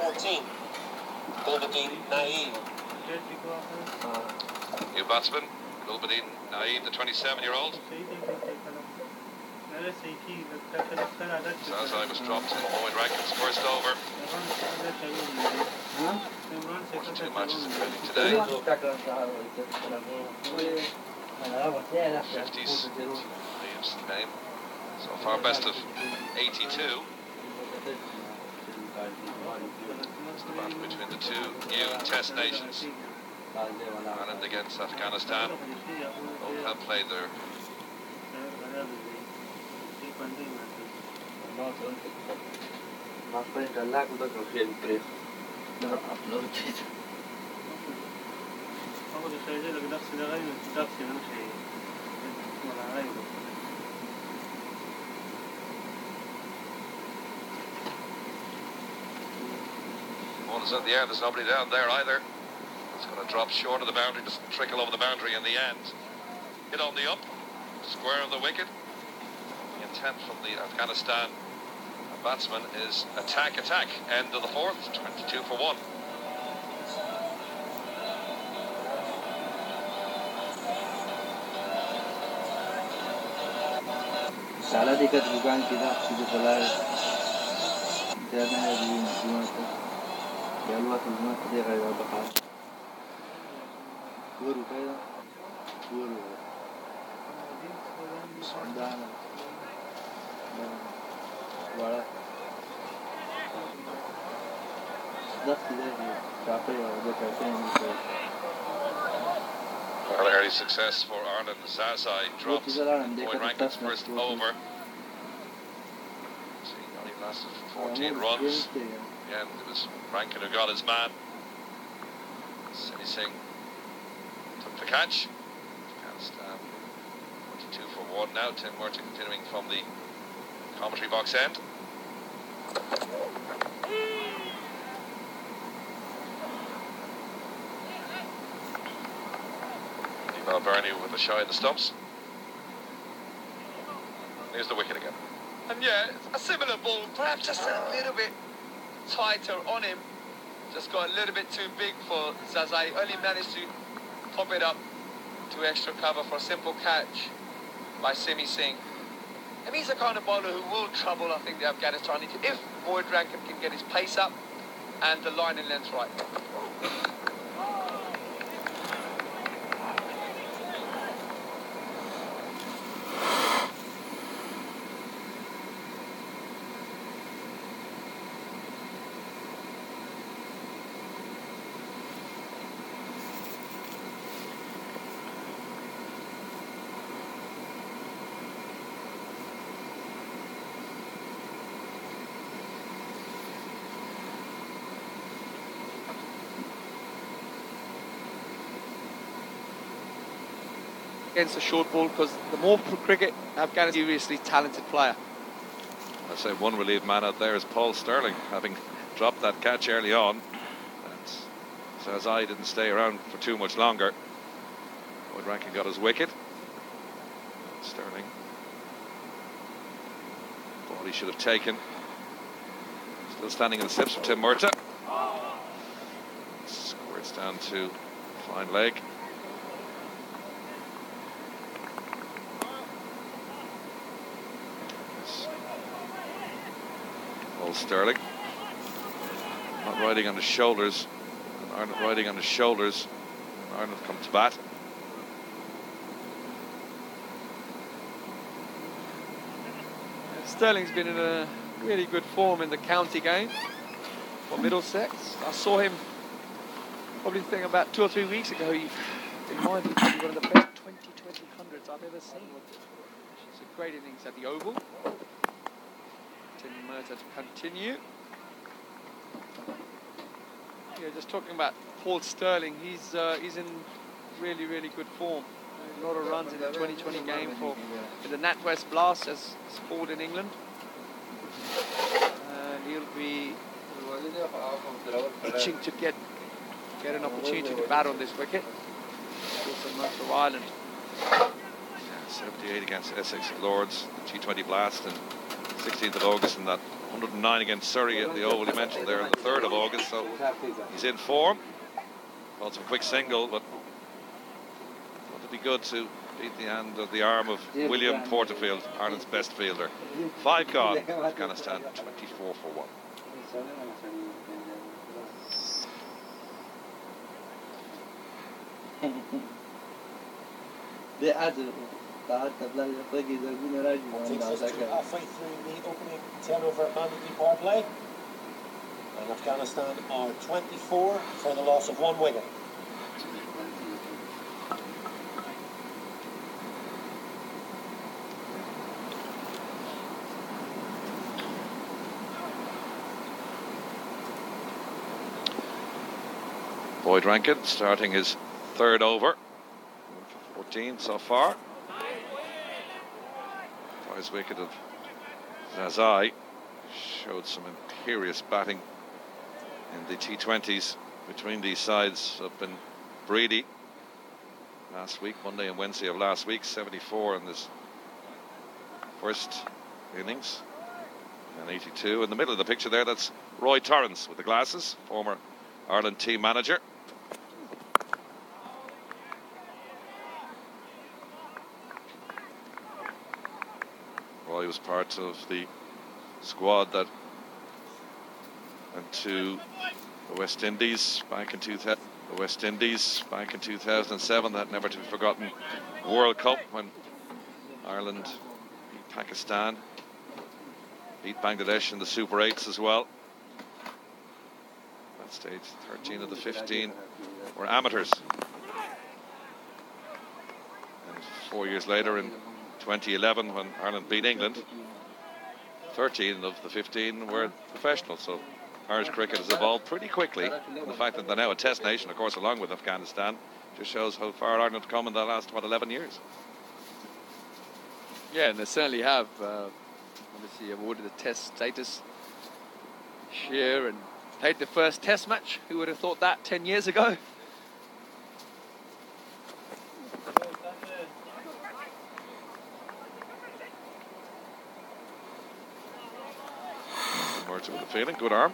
14. Gulbadin Naeem. New batsman, Gulbadin Naeem, the 27-year-old. Zazai was dropped in Boyd Rankin's first over. 42 matches including today. 50s, Naeem's name. So far best of 82. It's the battle between the two new Test nations. Ireland against Afghanistan. Both have played their one is in the air, there's nobody down there either. It's going to drop short of the boundary, just trickle over the boundary in the end. Hit on the up, square of the wicket. The intent from the Afghanistan batsman is attack, attack. End of the fourth, 22 for 1. Well, early success for Ireland. Zazai dropped Boyd Rankin's first over. See, only lasted 14 runs. Again, it was Rankin who got his man. Simi Singh took the catch. Afghanistan 22 for 1 now. Tim Murtagh continuing from the commentary box end. Bernie with a shy of the stumps. Here's the wicket again. And yeah, a similar ball, perhaps just a little bit tighter on him. Just got a little bit too big for Zazai. Only managed to pop it up to extra cover for a simple catch by Simi Singh. And he's the kind of bowler who will trouble, I think, the Afghanistan if Boyd Rankin can get his pace up and the line and length right. Against a short ball, because the more cricket, Afghan is a seriously talented player. I say one relieved man out there is Paul Sterling, having dropped that catch early on. And Zazai didn't stay around for too much longer. Boyd Rankin got his wicket. Sterling thought he should have taken. Still standing in the slips for Tim Murtagh. Squirts down to fine leg. Sterling not riding on his shoulders, and Ireland riding on his shoulders, and Ireland come to bat. Sterling's been in a really good form in the county game for Middlesex. I saw him probably think about 2 or 3 weeks ago. He reminded me to be one of the best 20-20-100s I've ever seen. It's a great innings at the Oval. Tim Murtagh to continue. Yeah, just talking about Paul Sterling, he's in really, really good form. A lot of runs in the 2020 game for the NatWest Blast, as it's called in England. And he'll be itching to get an opportunity to bat on this wicket. Also much of Ireland. Yeah, 78 against Essex at Lords, G20 Blast, and 16th of August in that 109 against Surrey at the Oval, you mentioned there, on the 3rd of August, so he's in form. Caught some quick single, but it'd be good to beat the hand of the arm of William Porterfield, Ireland's best fielder. 5 gone, Afghanistan 24 for 1. Takes us to halfway through the opening 10 over mandatory power play. And Afghanistan are 24 for the loss of 1 wicket. Boyd Rankin starting his 3rd over. 14 so far. Prize wicket of Zazai showed some imperious batting in the T20s between these sides up in Brady last week, Monday and Wednesday of last week. 74 in this first innings and 82. In the middle of the picture there, that's Roy Torrance with the glasses, former Ireland team manager. Roy was part of the squad that went to the West Indies back in 2007, that never to be forgotten World Cup when Ireland beat Pakistan, beat Bangladesh in the Super 8s as well. At that stage, 13 of the 15 were amateurs. And 4 years later, in 2011, when Ireland beat England, 13 of the 15 were professional. So Irish cricket has evolved pretty quickly. And the fact that they're now a test nation, of course, along with Afghanistan, just shows how far Ireland have come in the last, 11 years. Yeah, and they certainly have. Obviously awarded the test status this year and played the first test match. Who would have thought that 10 years ago? Merchant with a feeling, good arm.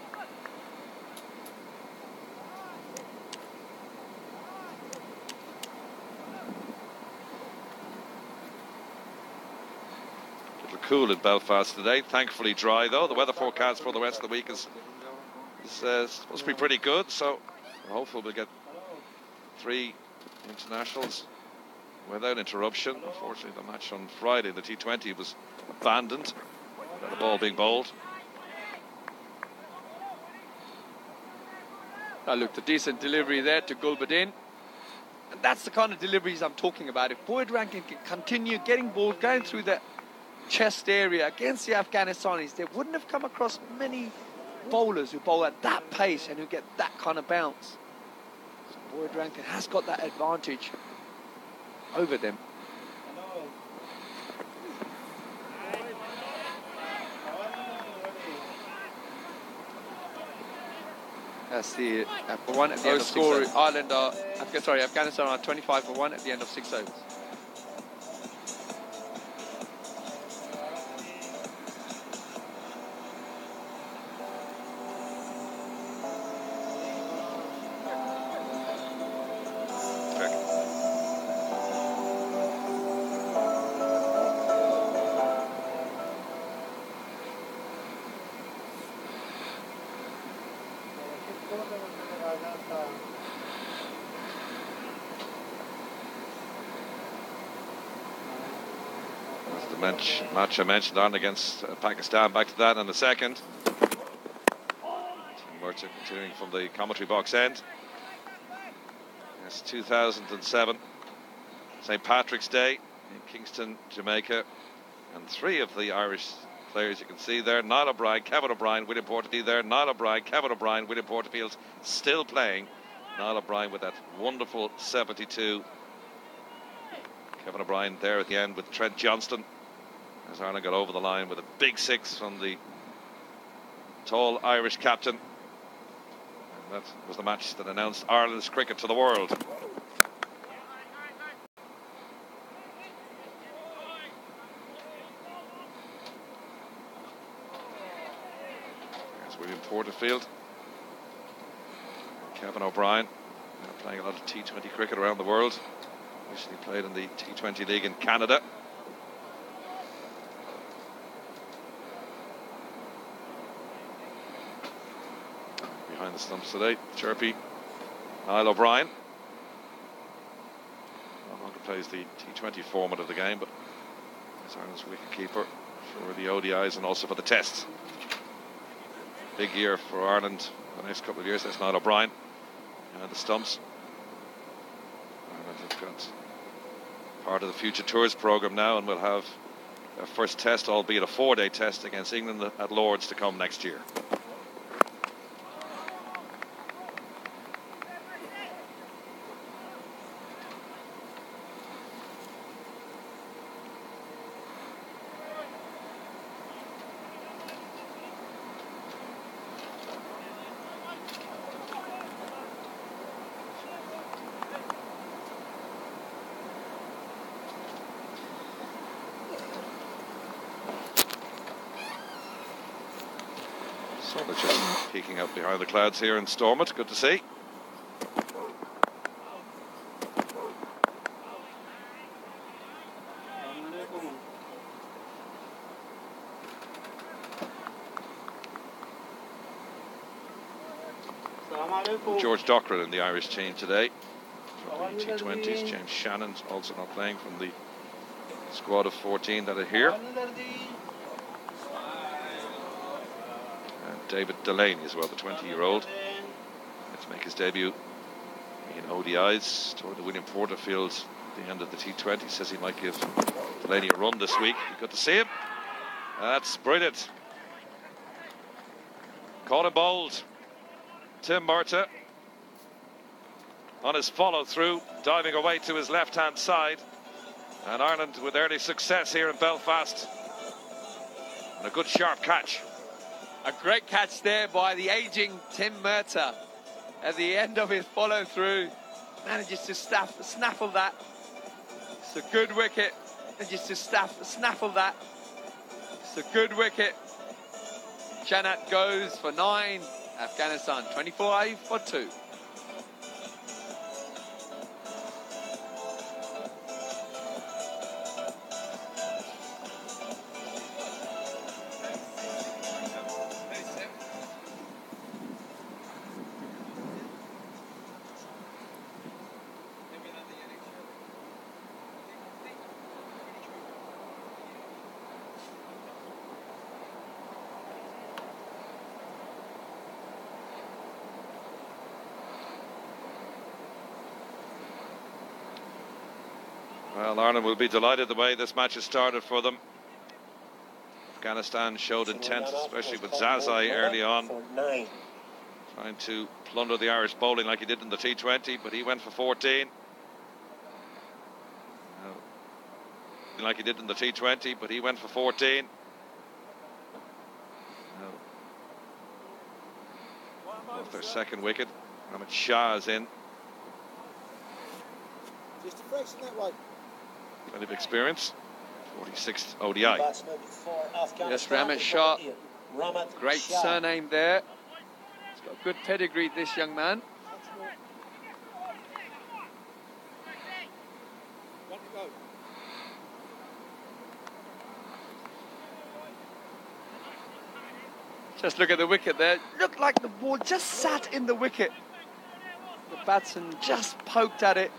A little cool in Belfast today, thankfully dry though. The weather forecast for the rest of the week is supposed to be pretty good, so we're hopeful we'll get 3 internationals without interruption. Unfortunately, the match on Friday, the T20, was abandoned without the ball being bowled. I looked a decent delivery there to Gulbadin. And that's the kind of deliveries I'm talking about. If Boyd Rankin can continue getting balls going through the chest area against the Afghanistanis, they wouldn't have come across many bowlers who bowl at that pace and who get that kind of bounce. So Boyd Rankin has got that advantage over them. That's the one at the end of 6 overs. Afghanistan are 25 for 1 at the end of 6 overs. Match I mentioned on against Pakistan, back to that in a second. Merchant continuing from the commentary box end. It's 2007, St. Patrick's Day in Kingston, Jamaica, and 3 of the Irish players you can see there: Niall O'Brien, Kevin O'Brien, William Porterfield there. Niall O'Brien, Kevin O'Brien, William Porterfield still playing. Niall O'Brien with that wonderful 72. Kevin O'Brien there at the end with Trent Johnston, as Ireland got over the line with a big 6 from the tall Irish captain. And that was the match that announced Ireland's cricket to the world. the field. Kevin O'Brien, playing a lot of T20 cricket around the world. Recently played in the T20 League in Canada. Behind the stumps today, chirpy Niall O'Brien. No longer plays the T20 format of the game, but is Ireland's wicketkeeper for the ODIs and also for the Tests. Big year for Ireland the next couple of years. That's Niall O'Brien behind the stumps. Ireland have got part of the Future Tours programme now, and we'll have their first test, albeit a 4-day test, against England at Lord's to come next year. So they're just peeking out behind the clouds here in Stormont. Good to see. George Dockeran in the Irish team today for the T20s. James Shannon's also not playing from the squad of 14 that are here. David Delaney as well, the 20-year-old. Let's make his debut in ODIs. Toward the William Porterfield at the end of the T20. Says he might give Delaney a run this week. Good to see him. That's brilliant. Caught him bold. Tim Murtagh on his follow through, diving away to his left-hand side. And Ireland with early success here in Belfast. And a good sharp catch. A great catch there by the aging Tim Murtagh at the end of his follow through. Manages to snaffle that. It's a good wicket. Manages to snaffle that. It's a good wicket. Janat goes for 9. Afghanistan 25 for 2. Well, Ireland will be delighted the way this match has started for them. Afghanistan showed intent, especially with Zazai early on, trying to plunder the Irish bowling like he did in the T20, but he went for 14. Like he did in the T20, but he went for 14. Off their second wicket, Ahmed Shah is in. Plenty of experience. 46th ODI. Yes, Ramat Shah. Great surname there. He's got good pedigree, this young man. Just look at the wicket there. Looked like the ball just sat in the wicket. The batsman just poked at it.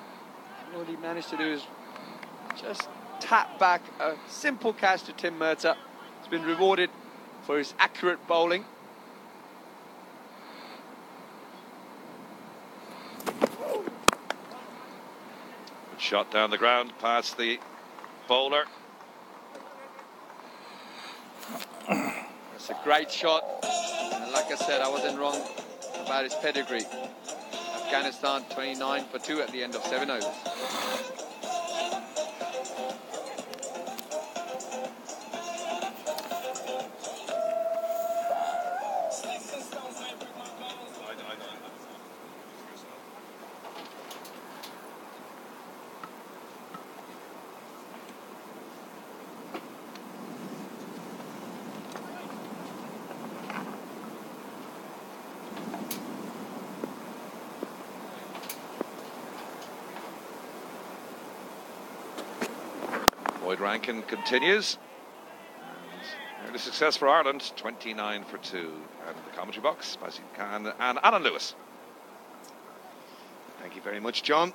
All he managed to do is just tap back a simple catch to Tim Murtagh. He's been rewarded for his accurate bowling. Good shot down the ground past the bowler. It's a great shot. And like I said, I wasn't wrong about his pedigree. Afghanistan 29 for 2 at the end of 7 overs. Boyd Rankin continues. And early success for Ireland, 29 for 2. And in the commentary box, Basil Khan and Alan Lewis. Thank you very much, John.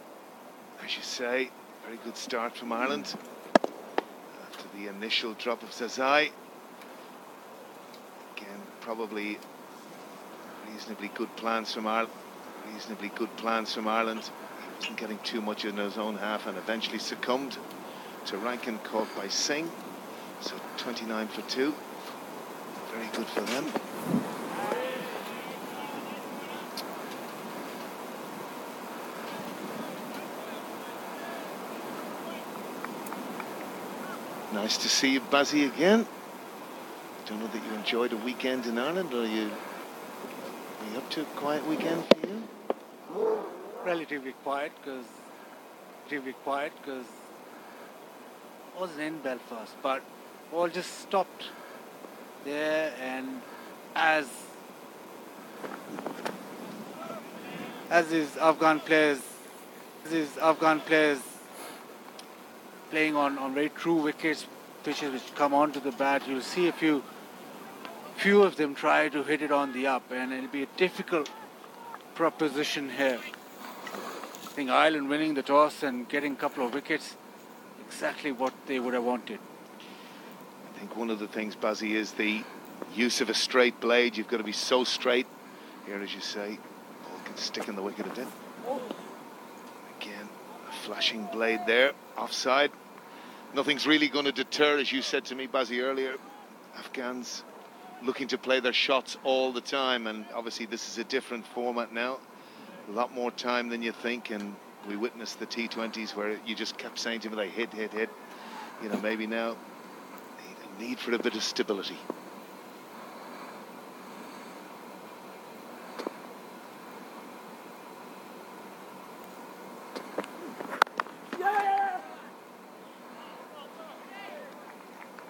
As you say, very good start from Ireland. After the initial drop of Zazai. Again, probably reasonably good plans from Ireland. He wasn't getting too much in his own half and eventually succumbed to Rankin, caught by Singh. So 29 for 2. Very good for them. Nice to see you, Bazzy, again. Don't know that you enjoyed a weekend in Ireland, or are you up to a quiet weekend for you? Relatively quiet because I wasn't in Belfast, but all just stopped there, and as these Afghan players playing on very true wickets, pitches which come onto the bat, you'll see a few of them try to hit it on the up, and it'll be a difficult proposition here. I think Ireland winning the toss and getting a couple of wickets, exactly what they would have wanted. I think one of the things, Bazzy, is the use of a straight blade. You've got to be so straight. Here, as you say, ball can stick in the wicket a bit. Again, a flashing blade there, offside. Nothing's really going to deter, as you said to me, Bazzy, earlier. Afghans looking to play their shots all the time, and obviously this is a different format now. A lot more time than you think, and we witnessed the T20s where you just kept saying to me, they hit. You know, maybe now need for a bit of stability.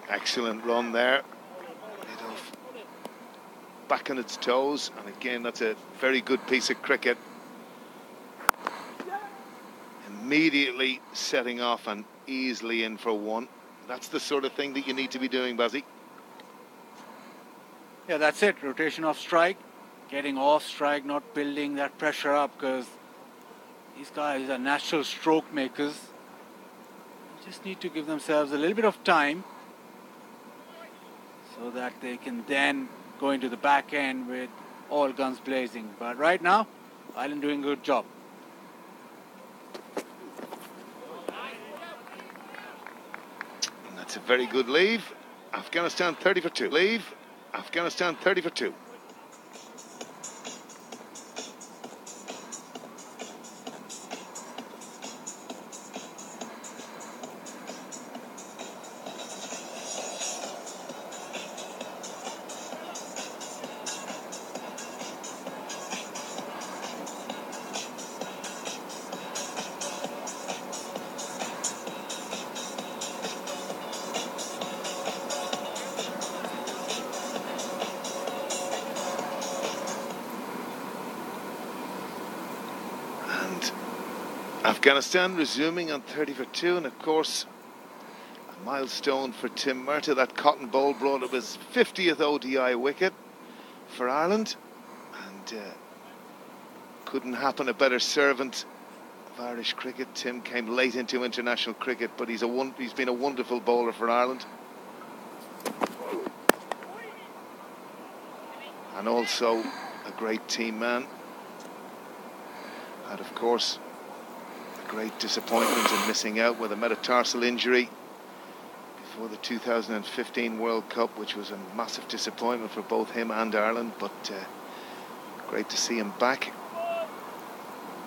Excellent run there. Back on its toes, and again that's a very good piece of cricket. Immediately setting off and easily in for one. That's the sort of thing that you need to be doing, Bazzy. Yeah, that's it. Rotation off strike, getting off strike, not building that pressure up, because these guys are natural stroke makers. They just need to give themselves a little bit of time so that they can then go into the back end with all guns blazing. But right now, Ireland doing a good job. And that's a very good leave. Afghanistan 30 for 2. Leave. Afghanistan 30 for 2. Afghanistan resuming on 30 for 2, and of course a milestone for Tim Murtagh. That cotton ball brought up his 50th ODI wicket for Ireland, and couldn't happen a better servant of Irish cricket. Tim came late into international cricket, but he's been a wonderful bowler for Ireland, and also a great team man. And of course, great disappointment in missing out with a metatarsal injury before the 2015 World Cup, which was a massive disappointment for both him and Ireland, but great to see him back.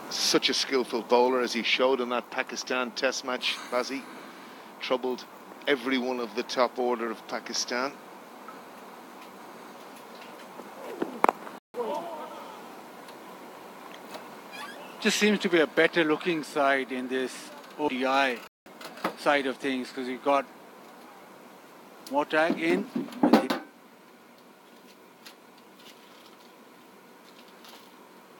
Such a skillful bowler, as he showed in that Pakistan Test match, Bazzy. Troubled every one of the top order of Pakistan. Just seems to be a better looking side in this ODI side of things, because you've got Murtagh in,